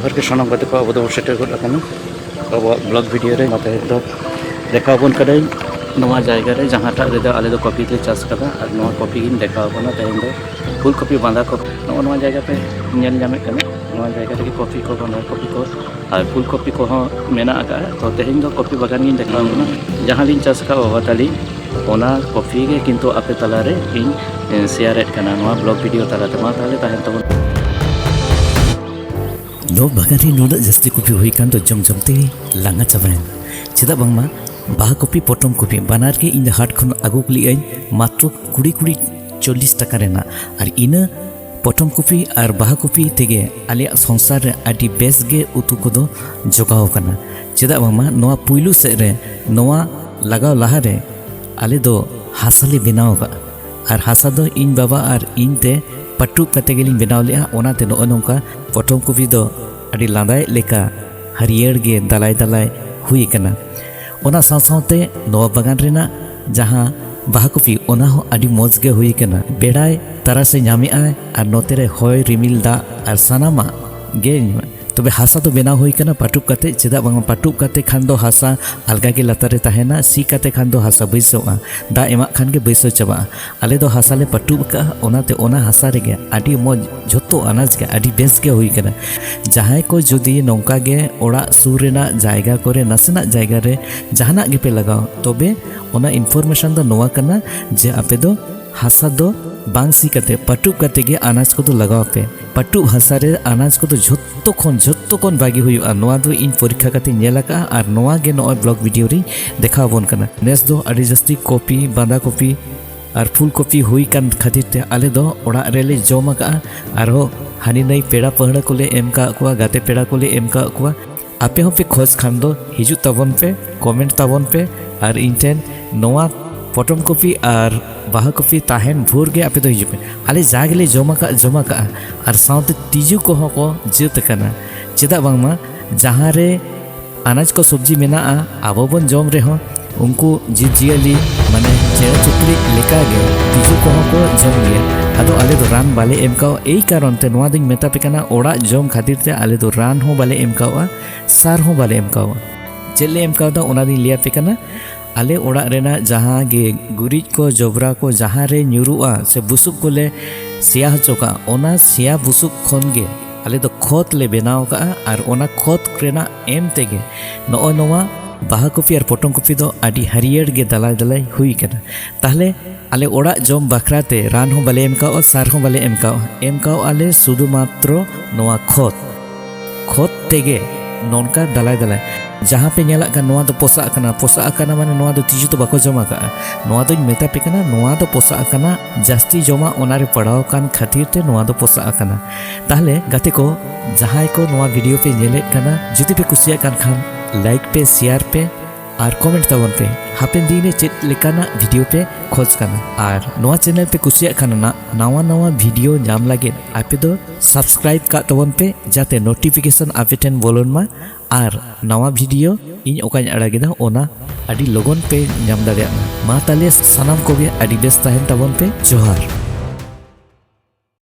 जोहर के सनम गाते को अब सेटर गद आकाना अब ब्लॉग वीडियो रे माते तो देखा बन कदे नवा जायगा रे जहाटा रे आले दो कॉफी ले चास कदा और नवा कॉफी गिन देखा बना तेन दो फुल कॉफी बांधा को नवा जायगा पे नेल जामे कने नवा जायगा रे कॉफी को बना कॉफी को और फुल कॉफी को मेना आका तो तेन दो कॉफी बागान गिन देखा बना जहां लिन चास का बाबा ताली ओना कॉफी के किंतु आपे तला रे इन शेयर एट कना नवा ब्लॉग वीडियो तला तमा ताले ताहेन तो दो बागान नोड़ा जस्ती कॉफी हुई कान तो जमते लांगा चाबायन चेदा बांगमा बाहा कॉफी पटम कॉफी बनार के इन हाट खन आगु कुली मात्र 40 टाका रेना और इन पटम कॉफी और बाहा कॉफी तेगे आले संसार रे आदि बेस गे उतु को दो जोगाव कना चेदा बांगमा नोआ पुइलु से रे नोआ लगाव लाहा रे आले दो हासाले बनाव का और हासा दो इन बाबा और इन ते पटुक कते गेलिन बनाव लेआ ओनाते नो नोंका पटम कॉफी दो आदि लांदाय लेका हरियर गे दलाय दलाय हुई कना ओना साथ-साथते नवा बागान रेना जहां बाहा कॉफी ओना हो आदि मौज गे हुई कना बेड़ाय तारा से नामी आय और नोते रे होय रिमिल दा और सनामा गे तबे हासा तो बेना हुई कना पाटुक कते चेदा बांग पाटुक कते खान दो हासा अलगा के लतारे ताहेना सी कते खान दो हासा बैसोआ दा एमा खान के बैसो चबा आले दो हासा ले पाटुक का ओनाते ओना हासा रे गे आदि मौज झोतो अनाज के आदि बेस के हुई कना जहां को जदि नौका गे ओड़ा सुर रेना जायगा करे नसना जायगा रे जहाना गे पे लगाओ तबे ओना इनफॉरमेशन दो नोवा कना जे आपे दो हासा दो बांग सी कते पाटुक कते गे अनाज को तो लगाओ पे पाटुक हासा रे अनाज को तो झोतो कोन बागी हुई नोआ दो इन परीक्षा कते नेलाका और नोआ गे नोय ब्लॉग वीडियो री देखा बोन कना नेस दो आदि जस्ती कॉफी बांधा कॉफी और फुल कॉफी हुई कान खातिर ते आले दो ओड़ा रेले जमा का और हानि नई पेड़ा पहड़ा को ले एम का कुआ गाते पेड़ा को ले एम का कुआ आपे हो पे खोज खान दो हिजु तबन पे कमेंट तबन पे और इंटेन नोआ पटम कॉफी और बाहा कॉफी ताहेन भोर गे आपे दो हिजु पे आले जागले जमा का और साउते तिजु को हो जेत कना चेदा बांगमा जहां रे अनाज को सब्जी मेना आबो बन जम रे हो उनको जीजियली माने चेड़ा चुपड़ी लेका गे तिजु को जम गया अदो आले दो रान बाले एमकाओ एई कारण ते नोआ दिन मेता पे कना ओड़ा जम खातिर ते आले दो रान हो बाले एमकाओ सार हो बाले एमकाओ चेले एमकाओ दा ओना दिन लिया पे कना आले ओड़ा रेना जहां गे गुरिज को जबरा को जहां रे न्यूरुआ से बुसुक को ले सिया हचोका ओना सिया बुसुक खन गे आले दो खोत ले बनाव का और ओना खोत रेना एम तेगे नो नोवा बाहा कॉफी और पटम कॉफी दो आदि हरियर गे दलाय दलाय हुई कना ताहले आले ओड़ा जम बखराते रान हो बाले एमकाओ सार हो बाले एमकाओ आले सुदु मात्र नोआ खोत तेगे नोनका दलाय दलाय जहाँ पे नेला का नोआ दो पोसा कना माने नोआ दो तिजु तो बाको जमा का नोआ दो मेता पे कना नोआ दो पोसा कना जास्ती जमा ओनारे पड़ाव कान खातिर ते नोआ दो पोसा कना ताहले गाते को जहां को नोआ वीडियो पे नेले कना जुदी पे कुसिया कान खान लाइक पे शेयर पे और कमेंट तबन पे हापेन दिन चेत लेकाना वीडियो पे खोज कना और नोआ चैनल पे कुसिया खाना नवा वीडियो नाम लगे आपे दो सब्सक्राइब का तबन पे जाते नोटिफिकेशन आपे ठेन बोलन मा और नवा वीडियो इन ओकाኝ अड़ागेदा ओना आदि लोगन पे नाम दाड़िया मा ताले सनाम को गे आदि बेस ताहेन तबन पे जोहार।